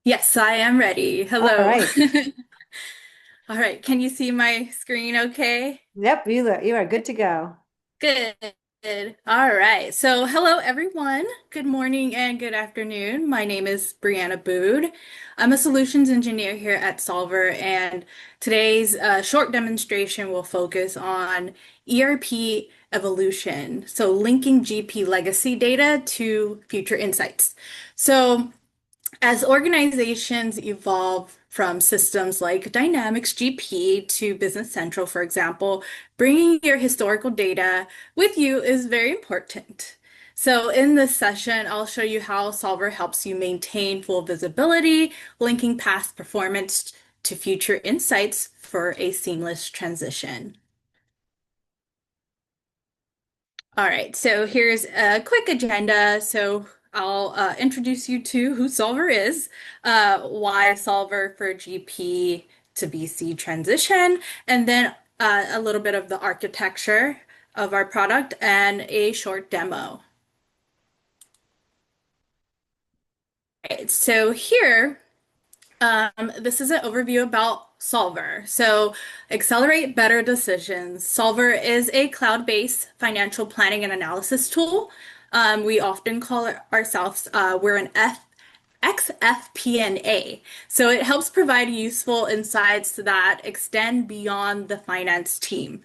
Yes, I am ready. All Hello. right. All right, can you see my screen okay? Yep, you are good to go. Good. All right. So, hello everyone. Good morning and good afternoon. My name is Brianna Bood. I'm a solutions engineer here at Solver, and today's short demonstration will focus on ERP evolution. So, linking GP legacy data to future insights. So, as organizations evolve from systems like Dynamics GP to Business Central, for example, bringing your historical data with you is very important. So in this session, I'll show you how Solver helps you maintain full visibility, linking past performance to future insights for a seamless transition. All right, so here's a quick agenda. So I'll introduce you to who Solver is, why Solver for GP to BC transition, and then a little bit of the architecture of our product and a short demo. All right, so here this is an overview about Solver. So, accelerate better decisions. Solver is a cloud-based financial planning and analysis tool. We often call it ourselves, we're an XFP&A. So it helps provide useful insights that extend beyond the finance team.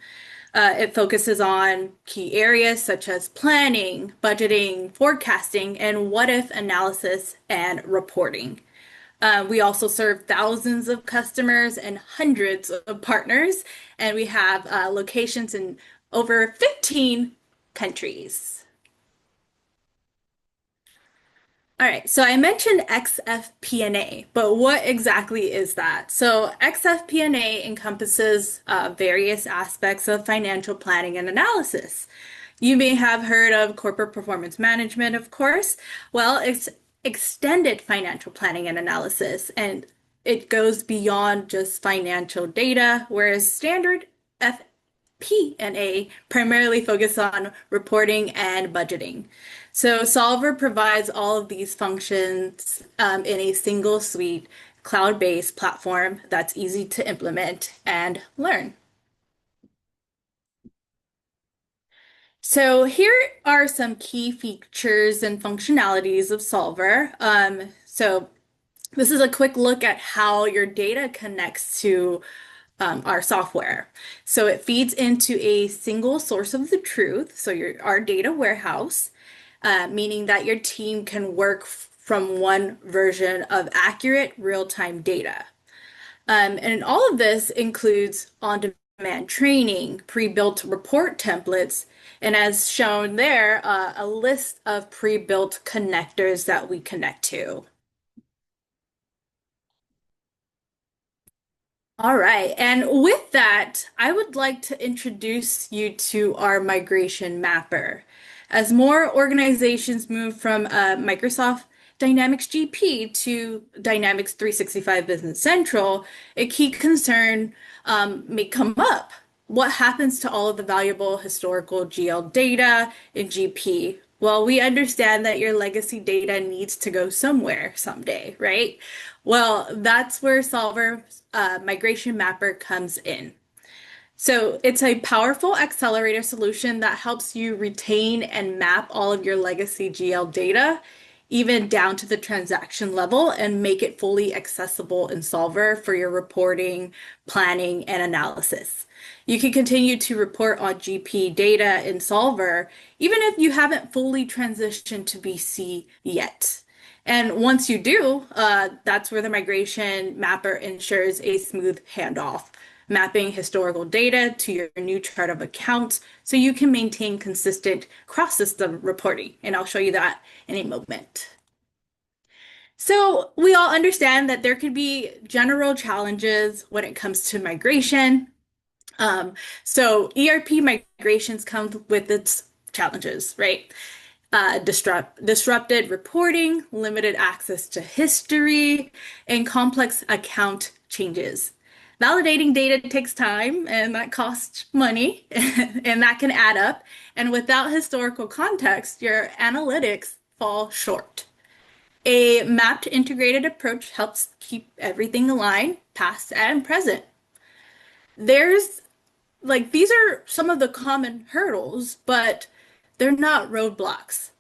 It focuses on key areas such as planning, budgeting, forecasting, and what if analysis and reporting. We also serve thousands of customers and hundreds of partners, and we have locations in over 15 countries. All right, so I mentioned XFP&A, but what exactly is that? So XFP&A encompasses various aspects of financial planning and analysis. You may have heard of corporate performance management, of course. Well, it's extended financial planning and analysis, and it goes beyond just financial data, whereas standard FP&A primarily focus on reporting and budgeting. So Solver provides all of these functions in a single suite, cloud-based platform that's easy to implement and learn. So here are some key features and functionalities of Solver. So this is a quick look at how your data connects to our software. So it feeds into a single source of the truth, so our data warehouse, meaning that your team can work from one version of accurate real-time data. And all of this includes on-demand training, pre-built report templates, and as shown there, a list of pre-built connectors that we connect to. All right, and with that, I would like to introduce you to our migration mapper. As more organizations move from Microsoft Dynamics GP to Dynamics 365 Business Central, a key concern may come up. What happens to all of the valuable historical GL data in GP? Well, we understand that your legacy data needs to go somewhere someday, right? Well, that's where Solver Migration Mapper comes in. So it's a powerful accelerator solution that helps you retain and map all of your legacy GL data, even down to the transaction level, and make it fully accessible in Solver for your reporting, planning, and analysis. You can continue to report on GP data in Solver, even if you haven't fully transitioned to BC yet. And once you do, that's where the migration mapper ensures a smooth handoff, mapping historical data to your new chart of accounts so you can maintain consistent cross-system reporting. And I'll show you that in a moment. So we all understand that there could be general challenges when it comes to migration. Um, so ERP migrations come with its challenges, right? Disrupted reporting, limited access to history, and complex account changes. Validating data takes time and that costs money, and that can add up. And without historical context, your analytics fall short. A mapped integrated approach helps keep everything aligned, past and present. There's these are some of the common hurdles, but they're not roadblocks.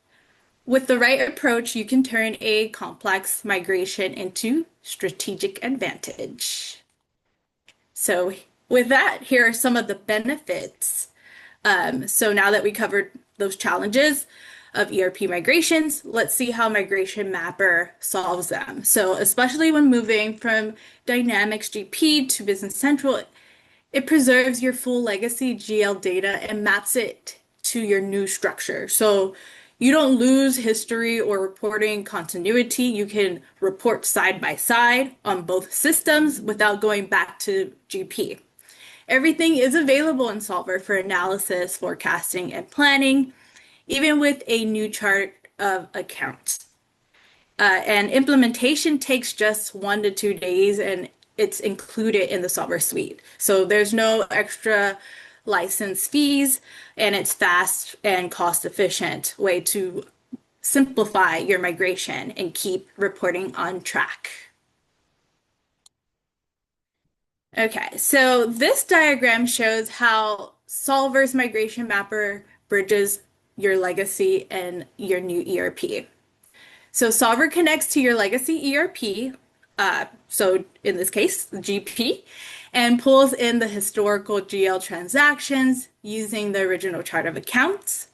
With the right approach, you can turn a complex migration into strategic advantage. So, with that, here are some of the benefits. So, now that we covered those challenges of ERP migrations, let's see how Migration Mapper solves them. So, especially when moving from Dynamics GP to Business Central, it preserves your full legacy GL data and maps it to your new structure. So you don't lose history or reporting continuity. You can report side by side on both systems without going back to GP. Everything is available in Solver for analysis, forecasting, and planning, even with a new chart of accounts. And implementation takes just 1 to 2 days, and it's included in the software suite. So there's no extra license fees, and it's fast and cost efficient way to simplify your migration and keep reporting on track. Okay, so this diagram shows how Solver's migration mapper bridges your legacy and your new ERP. So Solver connects to your legacy ERP, so in this case, GP, and pulls in the historical GL transactions using the original chart of accounts.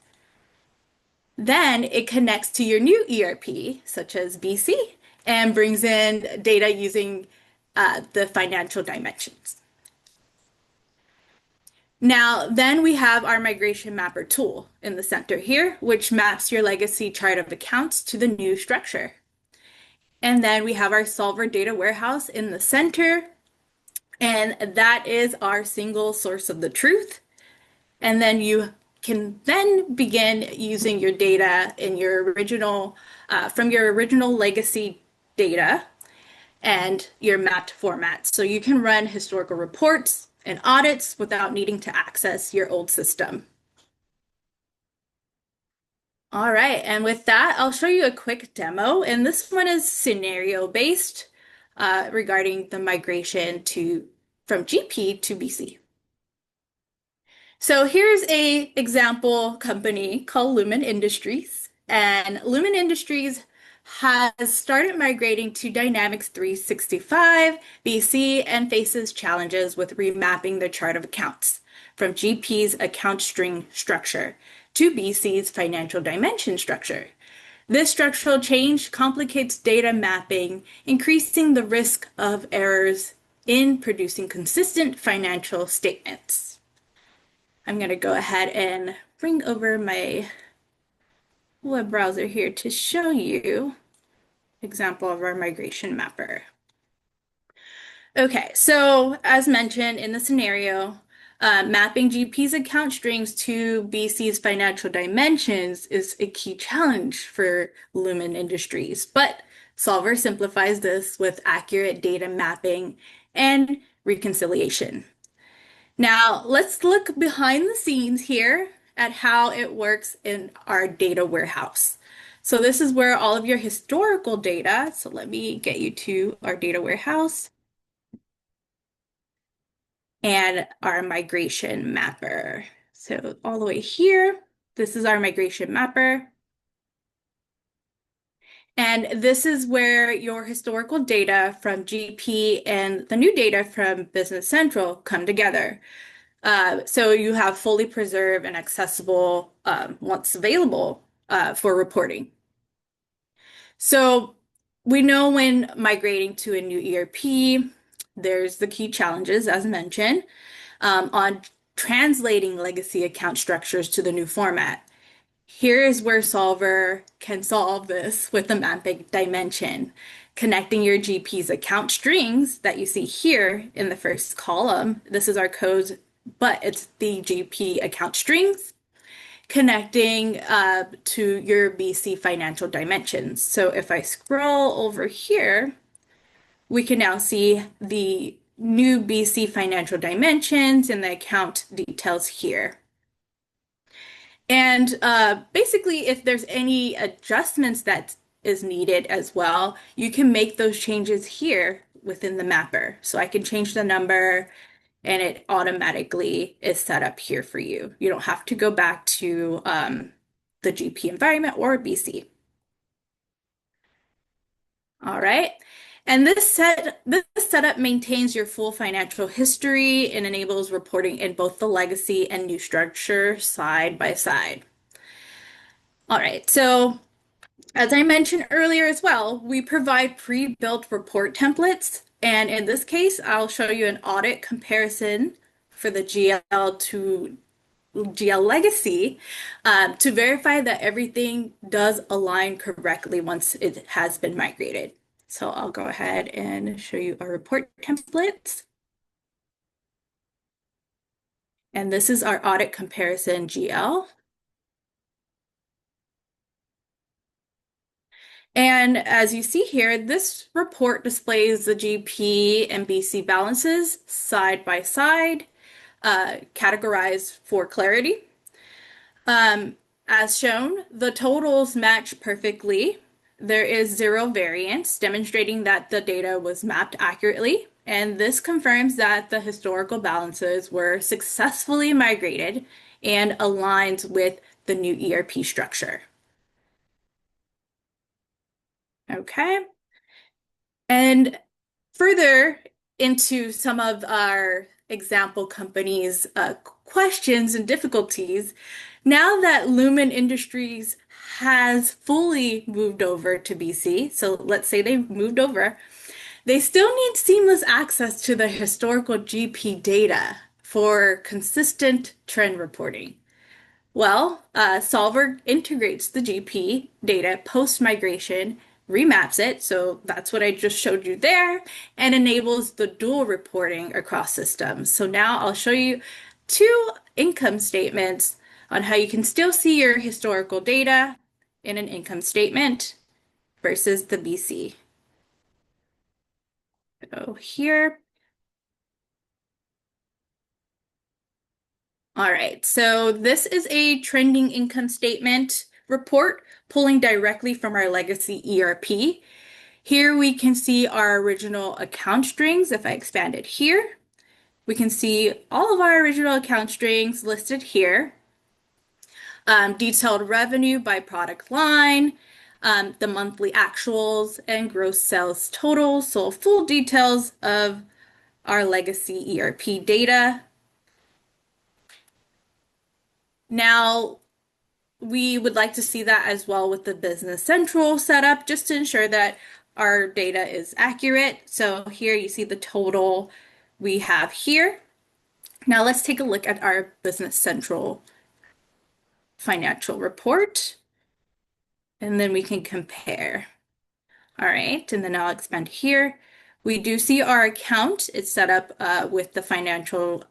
Then it connects to your new ERP, such as BC, and brings in data using the financial dimensions. Now, then we have our migration mapper tool in the center here, which maps your legacy chart of accounts to the new structure. And then we have our solver data warehouse in the center, and that is our single source of the truth. And then you can then begin using your data in your original, from your original legacy data and your mapped format. So you can run historical reports and audits without needing to access your old system. All right, and with that, I'll show you a quick demo, and this one is scenario-based regarding the migration from GP to BC. So here's a example company called Lumen Industries, and Lumen Industries has started migrating to Dynamics 365 BC and faces challenges with remapping the chart of accounts from GP's account string structure to BC's financial dimension structure. This structural change complicates data mapping, increasing the risk of errors in producing consistent financial statements. I'm going to go ahead and bring over my web browser here to show you an example of our migration mapper. Okay, so as mentioned in the scenario, mapping GP's account strings to BC's financial dimensions is a key challenge for Lumen Industries, but Solver simplifies this with accurate data mapping and reconciliation. Now, let's look behind the scenes here at how it works in our data warehouse. So this is where all of your historical data, so let me get you to our data warehouse and our migration mapper. So all the way here, this is our migration mapper. And this is where your historical data from GP and the new data from Business Central come together. So you have fully preserved and accessible once available for reporting. So we know when migrating to a new ERP, there's the key challenges, as mentioned, on translating legacy account structures to the new format. Here is where Solver can solve this with the mapping dimension, connecting your GP's account strings that you see here in the first column. This is our code, but it's the GP account strings connecting to your BC financial dimensions. So if I scroll over here, we can now see the new BC financial dimensions and the account details here. And basically, if there's any adjustments that is needed as well, you can make those changes here within the mapper. So I can change the number and it automatically is set up here for you. You don't have to go back to the GP environment or BC. All right. And this setup maintains your full financial history and enables reporting in both the legacy and new structure side by side. All right. So as I mentioned earlier as well, we provide pre-built report templates. And in this case, I'll show you an audit comparison for the GL to GL legacy to verify that everything does align correctly once it has been migrated. So I'll go ahead and show you our report templates. And this is our audit comparison GL. And as you see here, this report displays the GP and BC balances side by side, categorized for clarity. Um, as shown, the totals match perfectly. There is zero variance, demonstrating that the data was mapped accurately. And this confirms that the historical balances were successfully migrated and aligns with the new ERP structure. Okay. And further into some of our example companies' questions and difficulties, now that Lumen Industries has fully moved over to BC, so let's say they've moved over, they still need seamless access to the historical GP data for consistent trend reporting. Well, Solver integrates the GP data post-migration, remaps it, so that's what I just showed you there, and enables the dual reporting across systems. So now I'll show you two income statements on how you can still see your historical data in an income statement versus the BC. So here. All right, so this is a trending income statement report pulling directly from our legacy ERP. Here we can see our original account strings. If I expand it here, we can see all of our original account strings listed here. Detailed revenue by product line, the monthly actuals, and gross sales totals. So full details of our legacy ERP data. Now, we would like to see that as well with the Business Central setup, just to ensure that our data is accurate. So here you see the total we have here. Now let's take a look at our Business Central financial report, and then we can compare. All right, and then I'll expand here. We do see our account. It's set up with the financial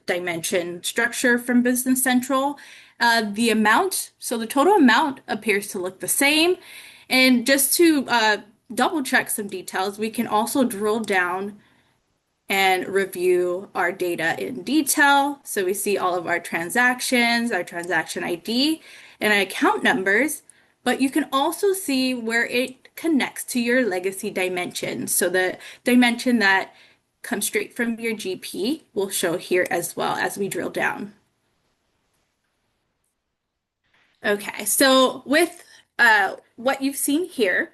dimension structure from Business Central. The amount, so the total amount appears to look the same. And just to double check some details, we can also drill down and review our data in detail. So we see all of our transactions, our transaction ID, and our account numbers, but you can also see where it connects to your legacy dimension. So the dimension that comes straight from your GP will show here as well as we drill down. Okay, so with what you've seen here,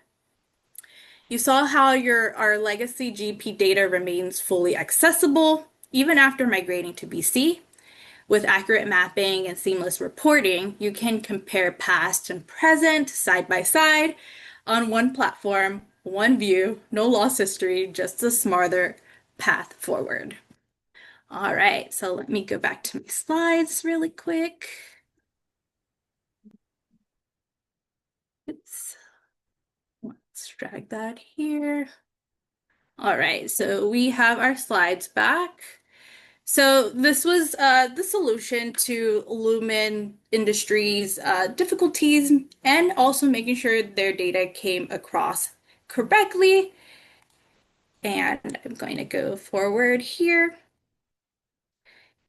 you saw how our legacy GP data remains fully accessible even after migrating to BC. With accurate mapping and seamless reporting, you can compare past and present side by side on one platform, one view, no loss history, just a smarter path forward. All right, so let me go back to my slides really quick. Oops. Let's drag that here. All right, so we have our slides back. So this was the solution to Lumen Industries' difficulties and also making sure their data came across correctly. And I'm going to go forward here.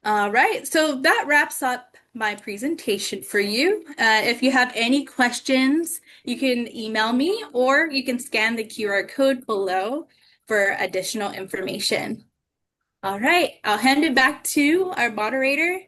All right, so that wraps up my presentation for you. If you have any questions, You can email me or you can scan the QR code below for additional information. All right, I'll hand it back to our moderator.